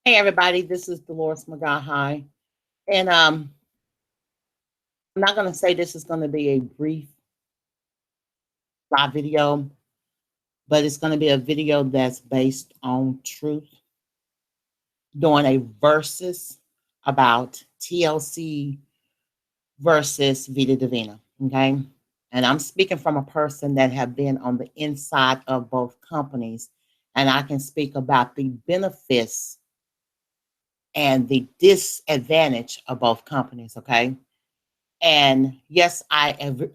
Hey everybody, this is Dolores Magahai. And I'm not gonna say this is gonna be a brief live video, but it's gonna be a video that's based on truth, doing a versus about TLC versus Vida Divina. Okay. And I'm speaking from a person that have been on the inside of both companies, and I can speak about the benefits and the disadvantage of both companies. Okay. And yes,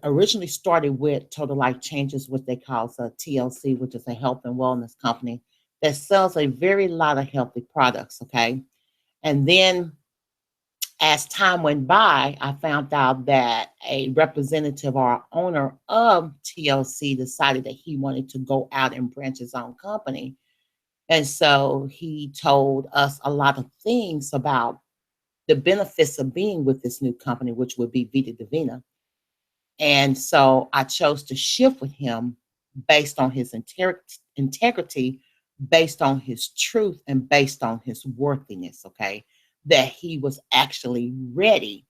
originally started with Total Life Changes, what they call a TLC, which is a health and wellness company that sells a very lot of healthy products. Okay. And then as time went by, I found out that a representative or owner of TLC decided that he wanted to go out and branch his own company. And so he told us a lot of things about the benefits of being with this new company, which would be Vita Divina. And so I chose to shift with him based on his integrity, based on his truth, and based on his worthiness. Okay. That he was actually ready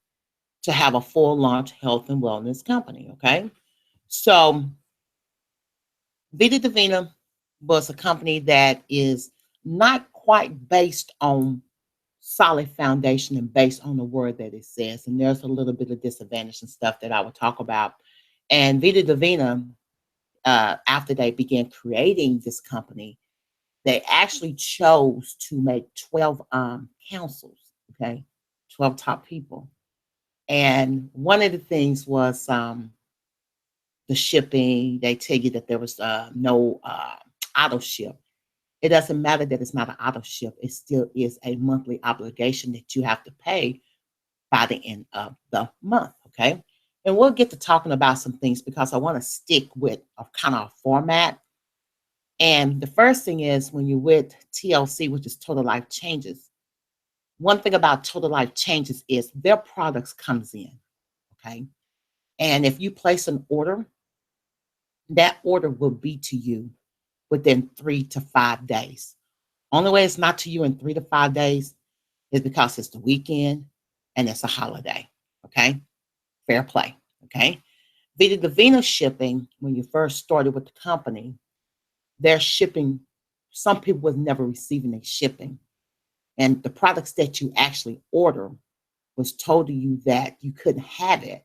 to have a full launch health and wellness company. Okay. So Vida Divina was a company that is not quite based on solid foundation and based on the word that it says. And there's a little bit of disadvantage and stuff that I will talk about. And Vida Divina, after they began creating this company, they actually chose to make 12 councils, okay, 12 top people. And one of the things was the shipping. They tell you that there was no auto ship. It doesn't matter that it's not an auto ship. It still is a monthly obligation that you have to pay by the end of the month. Okay. And we'll get to talking about some things because I want to stick with a kind of format. And the first thing is when you're with TLC, which is Total Life Changes. One thing about Total Life Changes is their products comes in. Okay. And if you place an order, that order will be to you within 3 to 5 days. Only way it's not to you in 3 to 5 days is because it's the weekend and it's a holiday. Okay. Fair play. Okay. Vita Divina shipping, when you first started with the company, their shipping, some people was never receiving their shipping. And the products that you actually order was told to you that you couldn't have it,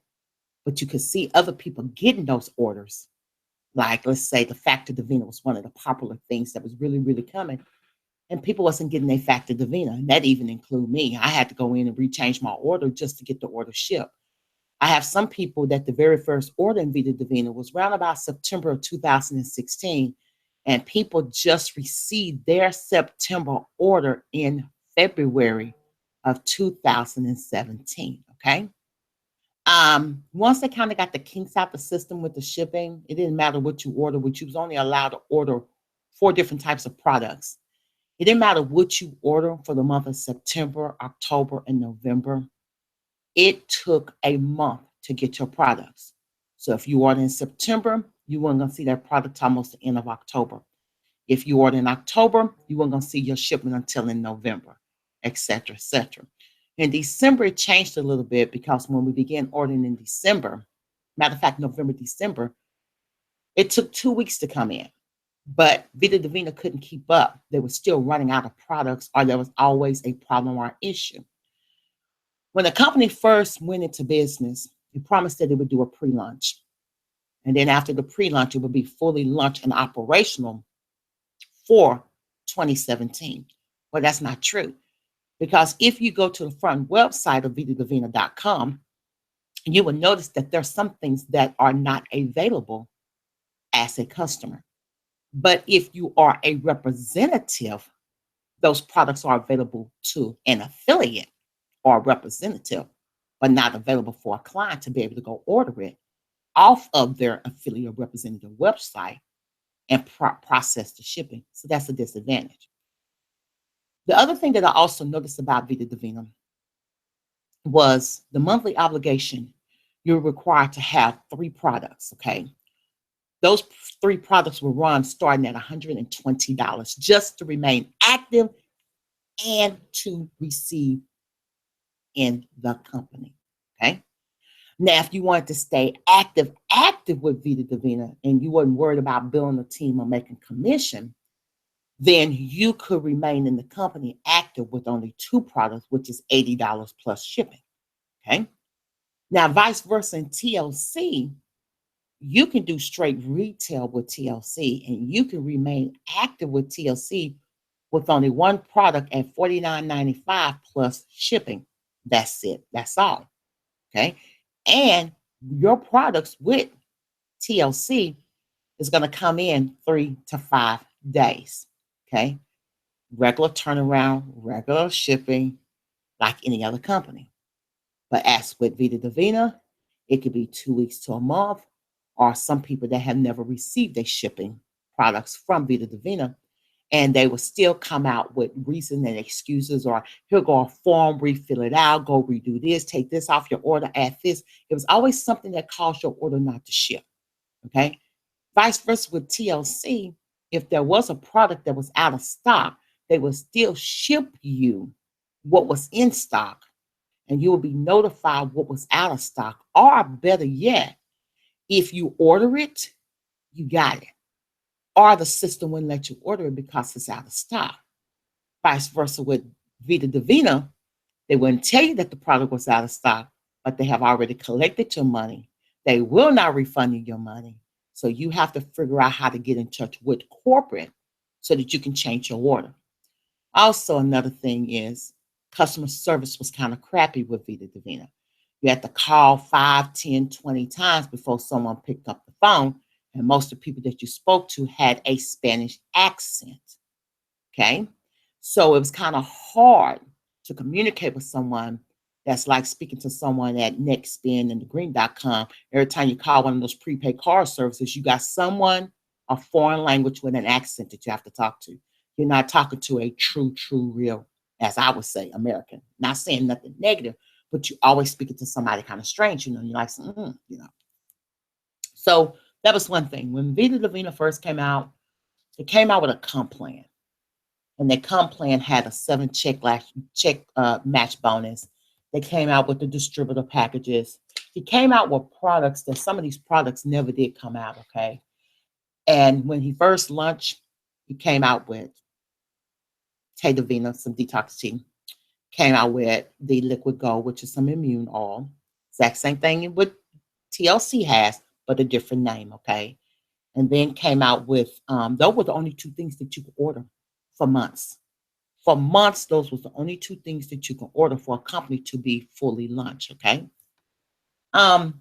but you could see other people getting those orders. Like, let's say the Factor Divina was one of the popular things that was really, really coming. And people wasn't getting their Factor Divina. And that even include me. I had to go in and rechange my order just to get the order shipped. I have some people that the very first order in Vida Divina was around about September of 2016, and people just received their September order in February of 2017. Okay. Once they kind of got the kinks out the system with the shipping, it didn't matter what you order, which you was only allowed to order 4 different types of products. It didn't matter what you order for the month of September, October, and November. It took a month to get your products. So if you order in September, you weren't going to see that product almost the end of October. If you order in October, you weren't going to see your shipment until in November, et cetera, et cetera. In December, it changed a little bit because when we began ordering in December, matter of fact, November, December, it took 2 weeks to come in. But Vita Divina couldn't keep up. They were still running out of products, or there was always a problem or issue. When the company first went into business, it promised that it would do a pre-launch. And then after the pre-launch, it would be fully launched and operational for 2017. Well, that's not true. Because if you go to the front website of vitadivina.com, you will notice that there's some things that are not available as a customer. But if you are a representative, those products are available to an affiliate or a representative, but not available for a client to be able to go order it off of their affiliate representative website and process the shipping. So that's a disadvantage. The other thing that I also noticed about Vita Divina was the monthly obligation. You're required to have 3 products, okay? Those 3 products will run starting at $120 just to remain active and to receive in the company. Okay. Now, if you wanted to stay active with Vida Divina, and you wasn't worried about building a team or making commission, then you could remain in the company active with only two products, which is $80 plus shipping. Okay. Now, vice versa in TLC, you can do straight retail with TLC, and you can remain active with TLC with only one product at $49.95 plus shipping. That's it. That's all. Okay. And your products with TLC is going to come in 3 to 5 days. Okay. Regular turnaround, regular shipping, like any other company. But as with Vida Divina, it could be 2 weeks to a month, or some people that have never received a shipping products from Vida Divina, and they will still come out with reason and excuses, or he'll go a form, refill it out, go redo this, take this off your order, add this. It was always something that caused your order not to ship. Okay. Vice versa with TLC, if there was a product that was out of stock, they will still ship you what was in stock, and you will be notified what was out of stock. Or better yet, if you order it, you got it. Or the system wouldn't let you order it because it's out of stock. Vice versa with Vida Divina, they wouldn't tell you that the product was out of stock, but they have already collected your money. They will not refund you your money. So you have to figure out how to get in touch with corporate so that you can change your order. Also, another thing is customer service was kind of crappy with Vida Divina. You had to call 5, 10, 20 times before someone picked up the phone. And most of the people that you spoke to had a Spanish accent. Okay. So it was kind of hard to communicate with someone that's like speaking to someone at NextSpin and thegreen.com. Every time you call one of those prepaid card services, you got someone, a foreign language with an accent that you have to talk to. You're not talking to a true, real, as I would say, American. Not saying nothing negative, but you always speaking to somebody kind of strange, you're like, So that was one thing. When Vida Divina first came out, it came out with a comp plan. And their comp plan had a 7 check match bonus. They came out with the distributor packages. He came out with products that some of these products never did come out, okay? And when he first launched, he came out with Vita Divina, some detox tea. Came out with the liquid gold, which is some immune oil. Exact same thing with TLC has, but a different name, okay? And then came out with, those were the only two things that you could order for months. For months, those was the only two things that you can order for a company to be fully launched, okay? And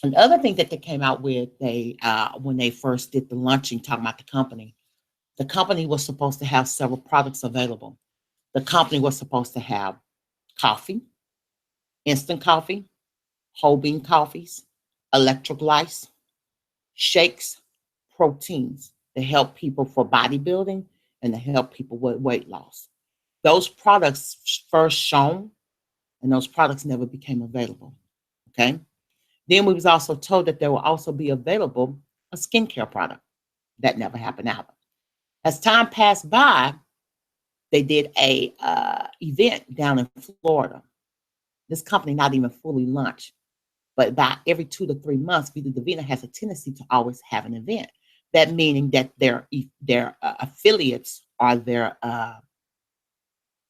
the other thing that they came out with, they when they first did the launching, talking about the company was supposed to have several products available. The company was supposed to have coffee, instant coffee, whole bean coffees, electrolytes, shakes, proteins to help people for bodybuilding and to help people with weight loss. Those products first shown, and those products never became available. Okay. Then we was also told that there will also be available a skincare product. That never happened either. As time passed by, they did a event down in Florida. This company not even fully launched, but about every 2 to 3 months, Vida Divina has a tendency to always have an event. That meaning that their affiliates or their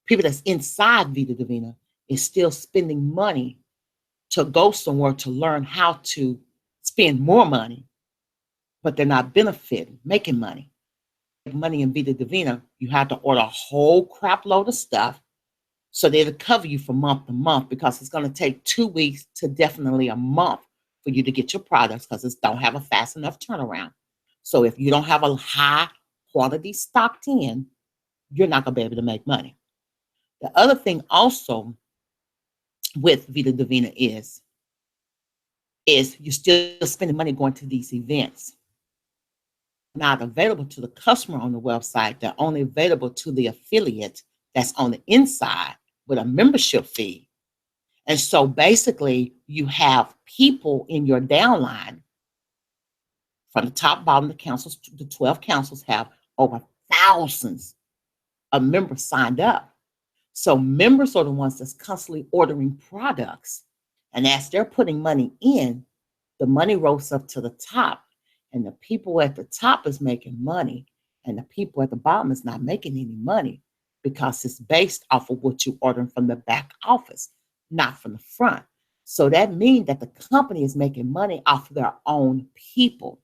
people that's inside Vida Divina is still spending money to go somewhere to learn how to spend more money, but they're not benefiting, making money. Money in Vida Divina, you have to order a whole crap load of stuff so they'll cover you from month to month, because it's going to take 2 weeks to definitely a month for you to get your products, because it don't have a fast enough turnaround. So if you don't have a high quality stocked in, you're not going to be able to make money. The other thing also with Vida Divina is you're still spending money going to these events. Not available to the customer on the website. They're only available to the affiliate that's on the inside with a membership fee. And so basically, you have people in your downline from the top, bottom, the councils, the 12 councils have over thousands a member signed up. So members are the ones that's constantly ordering products. And as they're putting money in, the money rolls up to the top. And the people at the top is making money. And the people at the bottom is not making any money because it's based off of what you're ordering from the back office, not from the front. So that means that the company is making money off of their own people.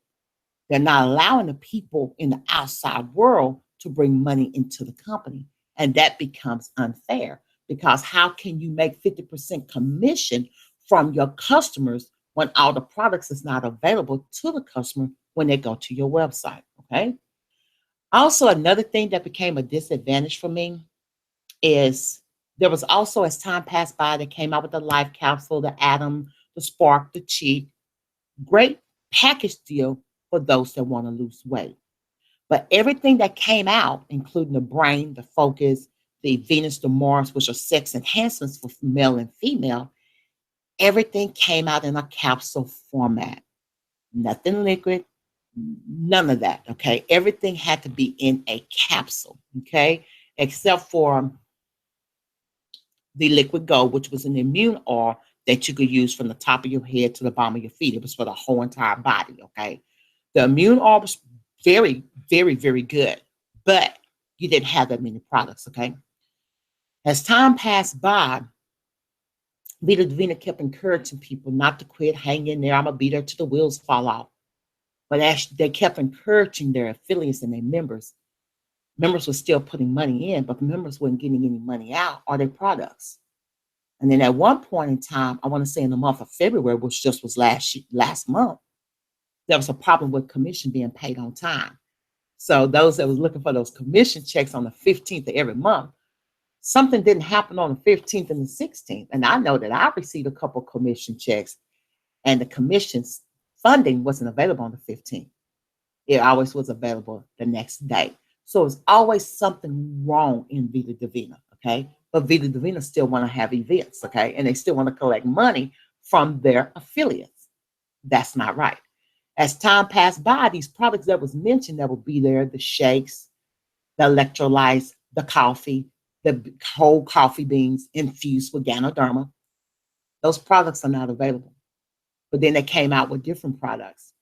They're not allowing the people in the outside world to bring money into the company. And that becomes unfair because how can you make 50% commission from your customers when all the products is not available to the customer when they go to your website? Okay. Also, another thing that became a disadvantage for me is there was also, as time passed by, they came out with the life capsule, the atom, the spark, the cheat. Great package deal for those that want to lose weight. But everything that came out, including the brain, the focus, the Venus, the Mars, which are sex enhancements for male and female, everything came out in a capsule format. Nothing liquid, none of that. Okay. Everything had to be in a capsule. Okay. Except for the liquid gold, which was an immune oil that you could use from the top of your head to the bottom of your feet. It was for the whole entire body. Okay. The immune oil was very, very, very good, but you didn't have that many products. Okay. As time passed by, Vida Divina kept encouraging people not to quit, hang in there. I'm going to be there till the wheels fall off. But as they kept encouraging their affiliates and their members, members were still putting money in, but members weren't getting any money out or their products. And then at one point in time, I want to say in the month of February, which just was last month, there was a problem with commission being paid on time. So those that was looking for those commission checks on the 15th of every month, something didn't happen on the 15th and the 16th. And I know that I received a couple of commission checks and the commission's funding wasn't available on the 15th. It always was available the next day. So it's always something wrong in Vida Divina, okay? But Vida Divina still want to have events, okay? And they still want to collect money from their affiliates. That's not right. As time passed by, these products that was mentioned that will be there, the shakes, the electrolytes, the coffee, the whole coffee beans infused with Ganoderma, those products are not available. But then they came out with different products.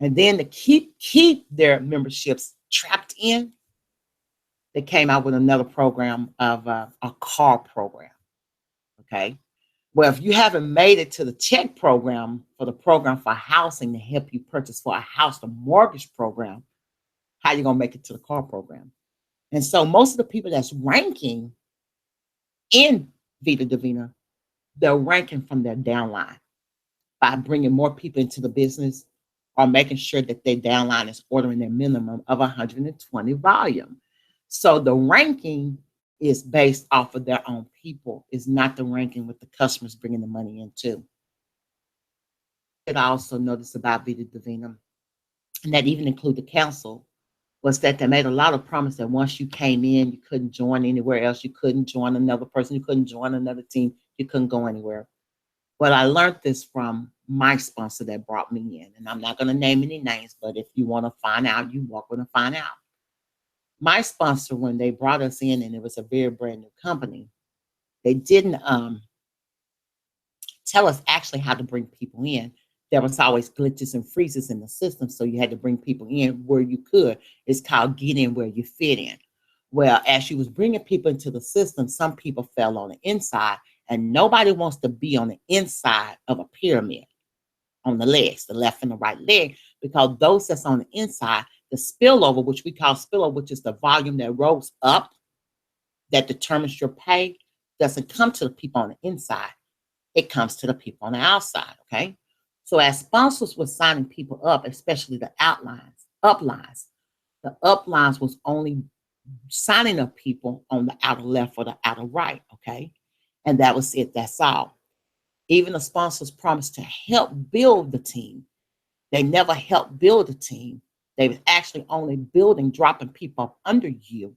And then to keep their memberships trapped in, they came out with another program of a car program. Okay. Well, if you haven't made it to the check program for the program for housing to help you purchase for a house, the mortgage program, how you gonna make it to the car program? And so most of the people that's ranking in Vida Divina, they're ranking from their downline by bringing more people into the business or making sure that their downline is ordering their minimum of 120 volume. So the ranking is based off of their own people, is not the ranking with the customers bringing the money in too. I also noticed about Vida Divina, and that even include the council, was that they made a lot of promise that once you came in, you couldn't join anywhere else. You couldn't join another person. You couldn't join another team. You couldn't go anywhere. Well, I learned this from my sponsor that brought me in. And I'm not going to name any names, but if you want to find out, you walk going to find out. My sponsor, when they brought us in, and it was a very brand new company, they didn't tell us actually how to bring people in. There was always glitches and freezes in the system, so you had to bring people in where you could. It's called get in where you fit in. Well, as you was bringing people into the system, some people fell on the inside, and nobody wants to be on the inside of a pyramid on the legs, the left and the right leg, because those that's on the inside, the spillover, which we call spillover, which is the volume that rolls up that determines your pay, doesn't come to the people on the inside. It comes to the people on the outside, okay? So as sponsors were signing people up, especially the uplines, the uplines was only signing up people on the outer left or the outer right, okay? And that was it, that's all. Even the sponsors promised to help build the team. They never helped build the team. They was actually only building, dropping people up under you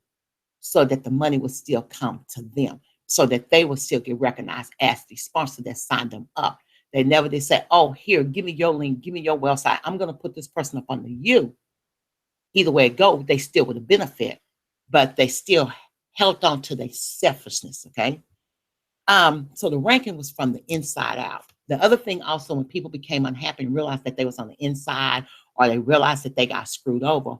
so that the money would still come to them, so that they would still get recognized as the sponsor that signed them up. They never did say, oh, here, give me your link, give me your website. I'm going to put this person up under you. Either way it goes, they still would have benefit, but they still held on to their selfishness, okay? So the ranking was from the inside out. The other thing also, when people became unhappy and realized that they was on the inside, or they realized that they got screwed over,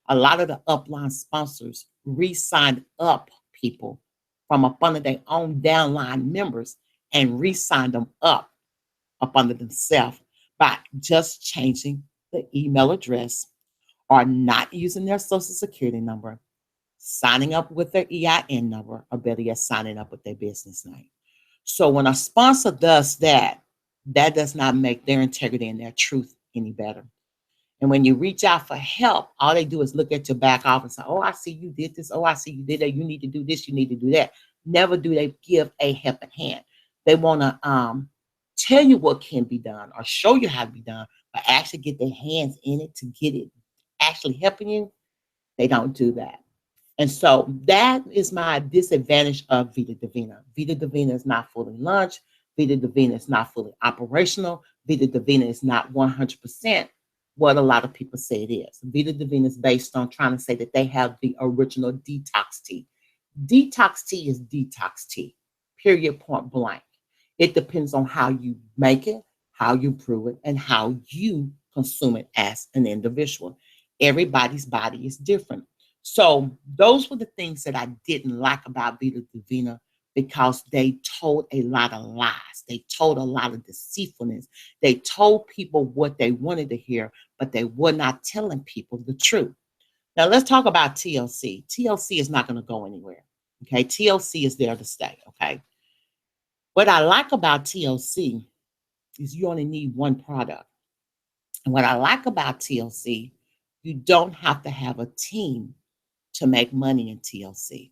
a lot of the upline sponsors re-signed up people from up under their own downline members and re-signed them up under themselves by just changing the email address or not using their social security number, signing up with their EIN number, or better yet, signing up with their business name. So when a sponsor does that, that does not make their integrity and their truth any better. And when you reach out for help, all they do is look at your back office and say, oh, I see you did this. Oh, I see you did that. You need to do this. You need to do that. Never do they give a helping hand. They want to tell you what can be done or show you how to be done, but actually get their hands in it to get it actually helping you. They don't do that. And so that is my disadvantage of Vida Divina. Vida Divina is not fully launched. Vida Divina is not fully operational. Vida Divina is not 100% what a lot of people say it is. Vida Divina is based on trying to say that they have the original detox tea. Detox tea is detox tea, period, point blank. It depends on how you make it, how you brew it, and how you consume it as an individual. Everybody's body is different. So those were the things that I didn't like about Vida Divina, because they told a lot of lies. They told a lot of deceitfulness. They told people what they wanted to hear, but they were not telling people the truth. Now let's talk about TLC. TLC is not going to go anywhere. Okay, TLC is there to stay. Okay. What I like about TLC is you only need one product. And what I like about TLC, you don't have to have a team to make money in TLC.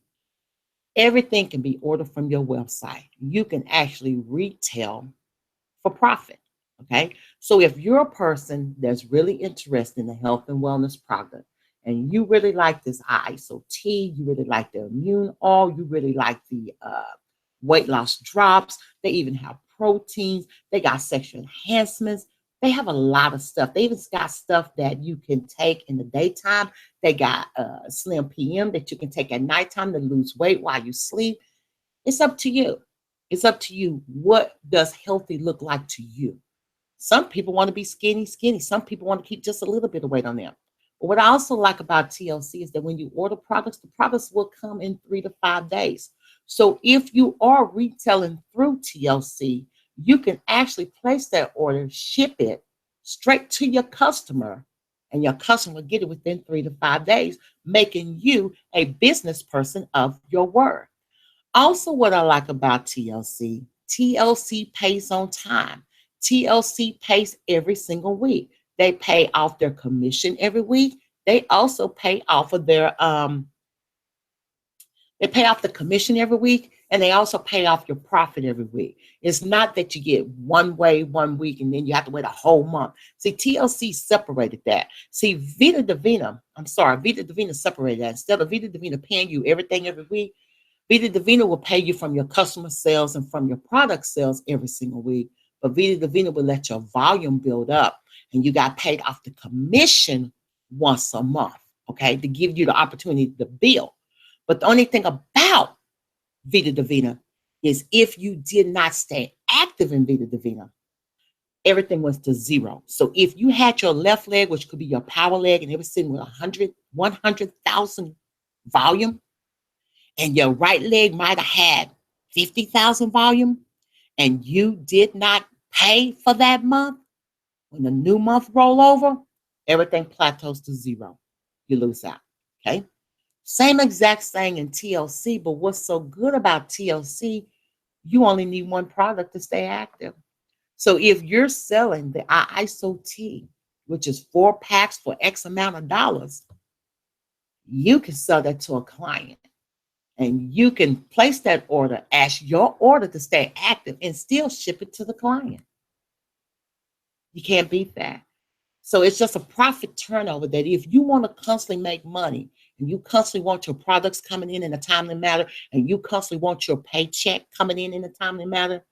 Everything can be ordered from your website. You can actually retail for profit. Okay. So if you're a person that's really interested in the health and wellness product, and you really like this ISO tea, you really like the immune oil, you really like the weight loss drops, they even have proteins, they got sexual enhancements. They have a lot of stuff. They even got stuff that you can take in the daytime. They got Slim PM that you can take at nighttime to lose weight while you sleep. It's up to you. It's up to you. What does healthy look like to you? Some people want to be skinny, skinny. Some people want to keep just a little bit of weight on them. But what I also like about TLC is that when you order products, the products will come in 3 to 5 days. So if you are retailing through TLC, you can actually place that order, ship it straight to your customer, and your customer will get it within 3 to 5 days, making you a business person of your word. Also, what I like about TLC, TLC pays on time. TLC pays every single week. They pay off their commission every week. They also pay off of their they pay off the commission every week, and they also pay off your profit every week. It's not that you get one way 1 week and then you have to wait a whole month. See, TLC separated that. See, Vida Divina separated that. Instead of Vida Divina paying you everything every week, Vida Divina will pay you from your customer sales and from your product sales every single week. But Vida Divina will let your volume build up, and you got paid off the commission once a month, okay, to give you the opportunity to build. But the only thing about Vida Divina is if you did not stay active in Vida Divina, everything was to zero. So if you had your left leg, which could be your power leg, and it was sitting with 100,000 volume, and your right leg might have had 50,000 volume, and you did not pay for that month, when the new month roll over, everything plateaus to zero. You lose out. Okay. Same exact thing in TLC, but what's so good about TLC, you only need one product to stay active. So if you're selling the ISO tea, which is 4 packs for X amount of dollars, you can sell that to a client, and you can place that order as your order to stay active and still ship it to the client. You can't beat that. So it's just a profit turnover that if you want to constantly make money, and you constantly want your products coming in a timely manner, and you constantly want your paycheck coming in a timely manner,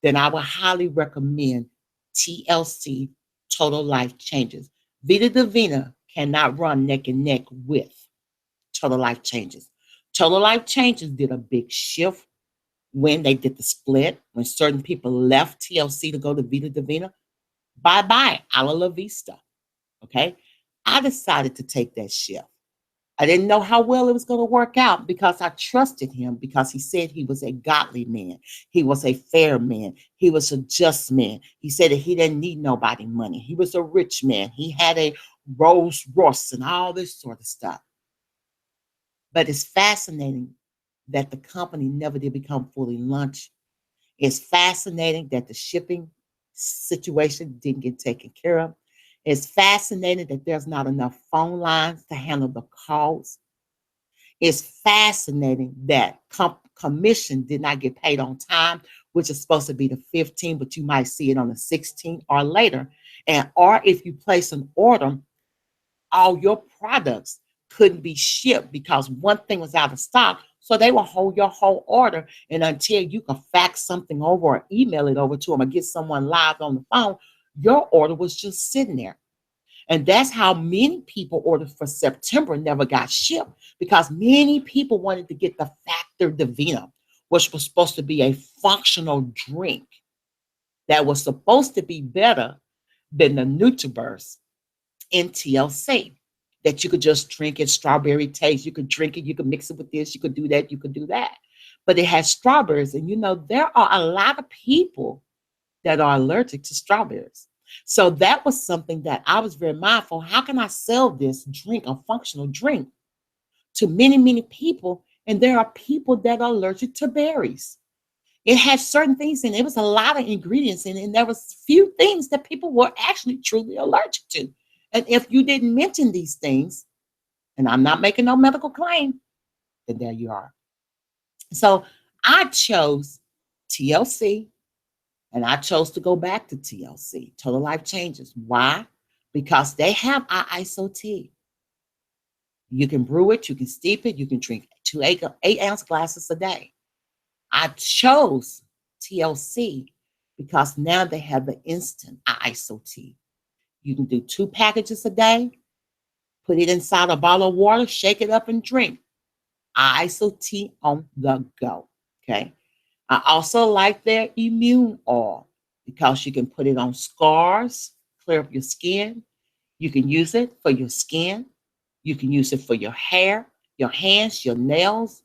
then I would highly recommend TLC, Total Life Changes. Vida Divina cannot run neck and neck with Total Life Changes. Total Life Changes did a big shift when they did the split, when certain people left TLC to go to Vida Divina. Bye bye, a la vista. Okay. I decided to take that shift. I didn't know how well it was going to work out because I trusted him because he said he was a godly man. He was a fair man. He was a just man. He said that he didn't need nobody money. He was a rich man. He had a Rolls Royce and all this sort of stuff. But it's fascinating that the company never did become fully launched. It's fascinating that the shipping situation didn't get taken care of. It's fascinating that there's not enough phone lines to handle the calls. It's fascinating that commission did not get paid on time, which is supposed to be the 15th, but you might see it on the 16th or later. And or if you place an order, all your products couldn't be shipped because one thing was out of stock. So they will hold your whole order. And until you can fax something over or email it over to them or get someone live on the phone, your order was just sitting there. And that's how many people ordered for September never got shipped because many people wanted to get the Factor Divina, which was supposed to be a functional drink that was supposed to be better than the Nutriburst in TLC. That you could just drink it, strawberry taste. You could drink it, you could mix it with this, you could do that, you could do that. But it has strawberries. And you know, there are a lot of people that are allergic to strawberries. So that was something that I was very mindful. How can I sell this drink, a functional drink, to many, many people? And there are people that are allergic to berries. It had certain things in it. It was a lot of ingredients in it. And there was few things that people were actually truly allergic to. And if you didn't mention these things, and I'm not making no medical claim, then there you are. So I chose TLC. And I chose to go back to TLC, Total Life Changes. Why? Because they have our ISO tea. You can brew it, you can steep it, you can drink 8-ounce glasses a day. I chose TLC because now they have the instant ISO tea. You can do 2 packages a day, put it inside a bottle of water, shake it up and drink. ISO tea on the go. Okay. I also like their immune oil because you can put it on scars, clear up your skin. You can use it for your skin. You can use it for your hair, your hands, your nails,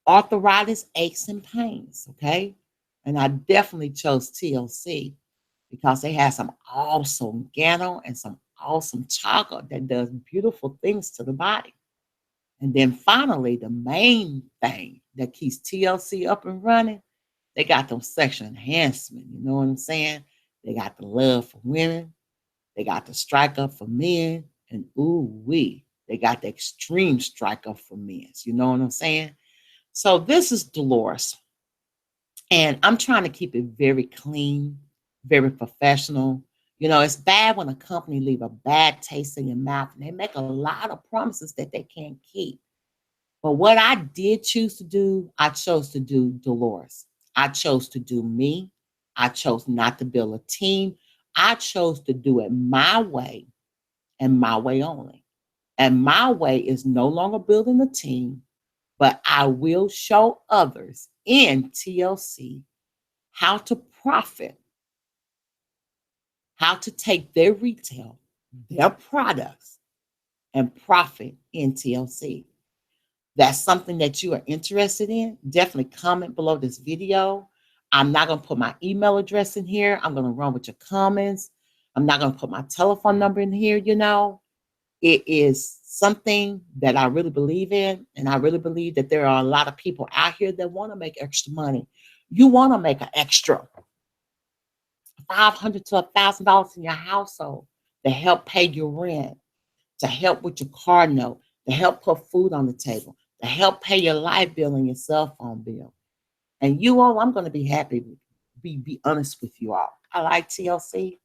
arthritis, aches, and pains. Okay. And I definitely chose TLC because they have some awesome gano and some awesome chocolate that does beautiful things to the body. And then finally, the main thing that keeps TLC up and running, they got them sexual enhancement. You know what I'm saying? They got the love for women. They got the strike up for men. And ooh wee, they got the extreme strike up for men. You know what I'm saying? So this is Dolores. And I'm trying to keep it very clean, very professional. You know, it's bad when a company leave a bad taste in your mouth and they make a lot of promises that they can't keep. But what I did choose to do, I chose to do Dolores. I chose to do me. I chose not to build a team. I chose to do it my way and my way only. And my way is no longer building a team, but I will show others in TLC how to profit, how to take their retail, their products, and profit in TLC. That's something that you are interested in, definitely comment below this video. I'm not going to put my email address in here. I'm going to run with your comments. I'm not going to put my telephone number in here, you know. It is something that I really believe in, and I really believe that there are a lot of people out here that want to make extra money. You want to make an extra $500 to $1,000 in your household to help pay your rent, to help with your car note, to help put food on the table, to help pay your light bill and your cell phone bill. And you all, I'm going to be happy to be honest with you all. I like TLC.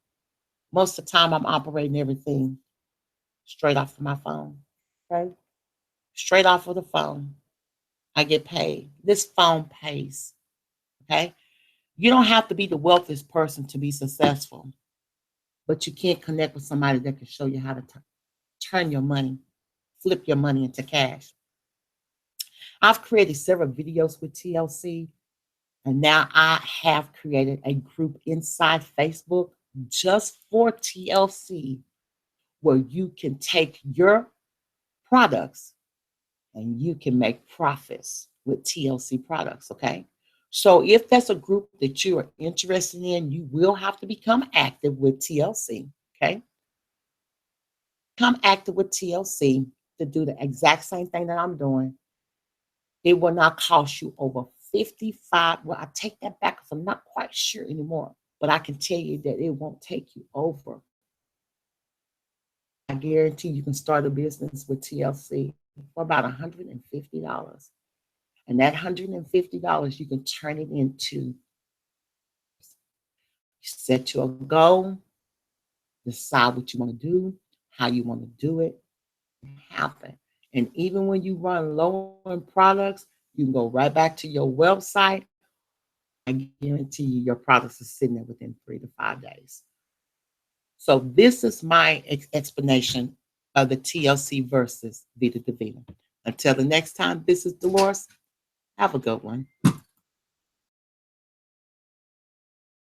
Most of the time, I'm operating everything straight off of my phone. Okay? Straight off of the phone. I get paid. This phone pays. Okay? You don't have to be the wealthiest person to be successful, but you can't connect with somebody that can show you how to turn your money, flip your money into cash. I've created several videos with TLC, and now I have created a group inside Facebook just for TLC where you can take your products and you can make profits with TLC products, okay? So if that's a group that you are interested in, you will have to become active with TLC, okay? Become active with TLC to do the exact same thing that I'm doing. It will not cost you over 55. Well, I take that back because I'm not quite sure anymore. But I can tell you that it won't take you over. I guarantee you can start a business with TLC for about $150. And that $150, you can turn it into set your goal, decide what you want to do, how you want to do it, happen. And even when you run low on products, you can go right back to your website. I guarantee you your products are sitting there within 3 to 5 days. So this is my explanation of the TLC versus Vida Divina. Until the next time, this is Dolores. Have a good one.